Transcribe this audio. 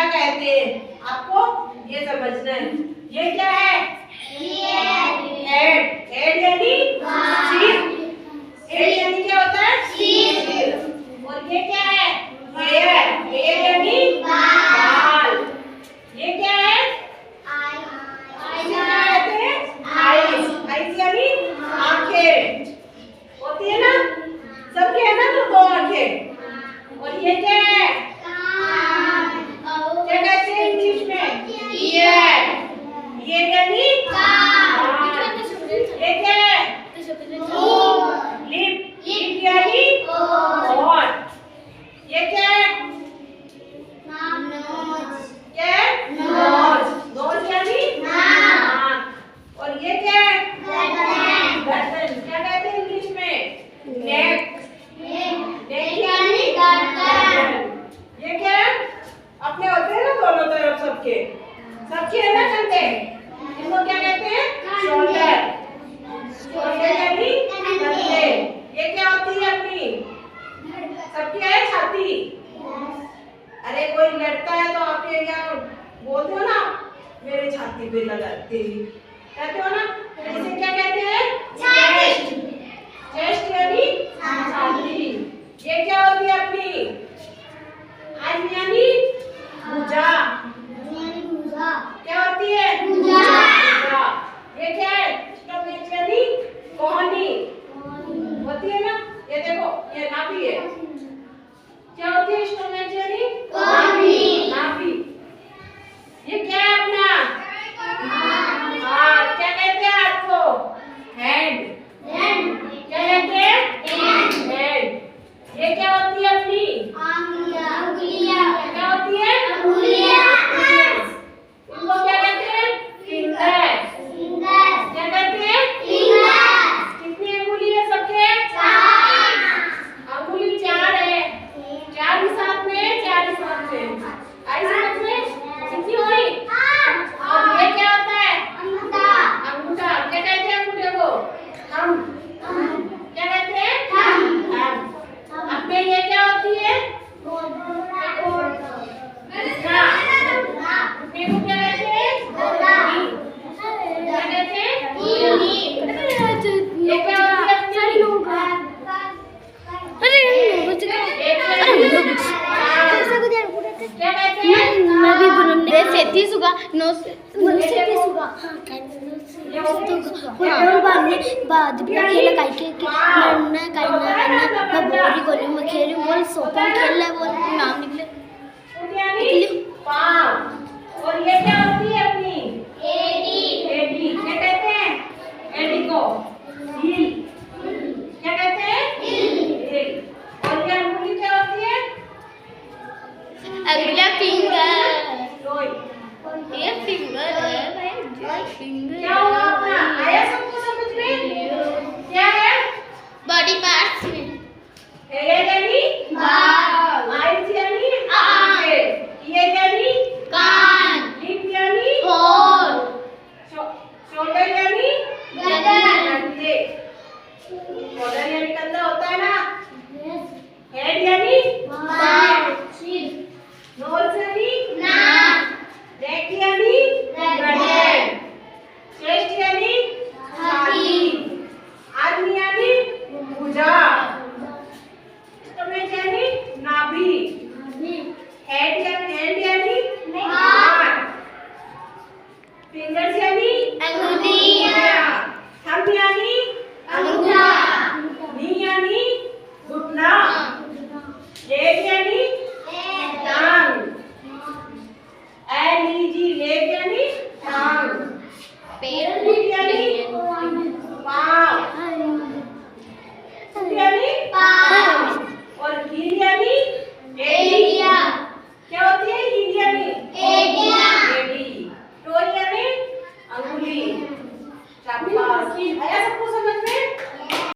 कहते हैं, आपको ये समझना है। ये क्या है? हेड। हेड यानी सिर। हेड यानी क्या होता है? सिर। और ये क्या है? हेयर। हेयर यानी बाल। ये क्या है? आईज यानी आंखें होती है ना, सबके है ना तो दो आंखें। और ये क्या है? क्या कहते हैं इंग्लिश में? ईयर। ईयर यानी कान। ये क्या है? लिप। लिप यानी होंठ। ये क्या है? क्या है? नोज। नोज यानी नाक। और ये क्या है? गर्दन। क्या कहते हैं इंग्लिश में? नेक। नेक यानी गर्दन। ये क्या है? अपने होते हैं ना दोनों तरफ सबके, सबके है ना कंधे, इनको क्या कहते हैं? शोल्डर। शोल्डर यानी कंधे। ये क्या होती है अपनी? सबकी है छाती। अरे कोई लड़ता है तो आप ये क्या बोलते हो ना, मेरे छाती पे लगाते कहते हो ना, इसे क्या कहते हैं? चेस्ट। चेस्ट यानी छाती। ये क्या होती है अपनी? आर्म यानी भुजा। क्या होती है? भुजा। ये क्या है? स्टमक यानी कोहनी होती है ना, ये देखो ये नाभि है। क्या होती है स्टमक यानी कोहनी, नाभि। ये क्या है अपना? हाथ। क्या कहते हैं हाथ को? हैंड। क्या कहते हैं? हैंड। ये क्या होती है अपनी? क्या होती है? इनको क्या कहते हैं? फिंगर। क्या कहते हैं? कितनी अंगुली है सबके? अंगुली 4 है। 4 ही साथ में, 4 ही साथ में, आई साथ में कितनी हुई? और ये क्या होता है? अंगूठा। क्या कहते हैं अंगूठे को? थंब। क्या कहते हैं? थंब। अब में ये क्या होती है? खेला काय के नन्ना काय ना बोरी गोली में खेली बोल सोपन खेल ले बोल नाम निकले पाँव। और ये क्या होती है अपनी? एडी। एडी। क्या कहते हैं? एडी को हील। क्या कहते हैं? हील। और ये अंगुली क्या होती है? अगला फिंगर। ये फिंगर है भाई, फिंगर क्या हुआ अपना? आया सबको समझ में? क्या है? बॉडी पार्ट्स में हेयर यानी बाल। आईज यानी आंखें। ईयर यानी कान। लिप यानी होंठ। शोल्डर यानी गर्दन। कंधे। शोल्डर यानी कंधा होता है ना। हेड यानी सिर। नोज यानी नाक। नेक यानी गर्दन। चेस्ट यानी छाती। आर्म यानी भुजा। स्टमक यानी नाभि। हैंड यानी हाथ। फिंगर्स यानी अंगुलियां। थंब यानी अंगूठा। नी यानी घुटना। लेग यानी टांग। LEG leg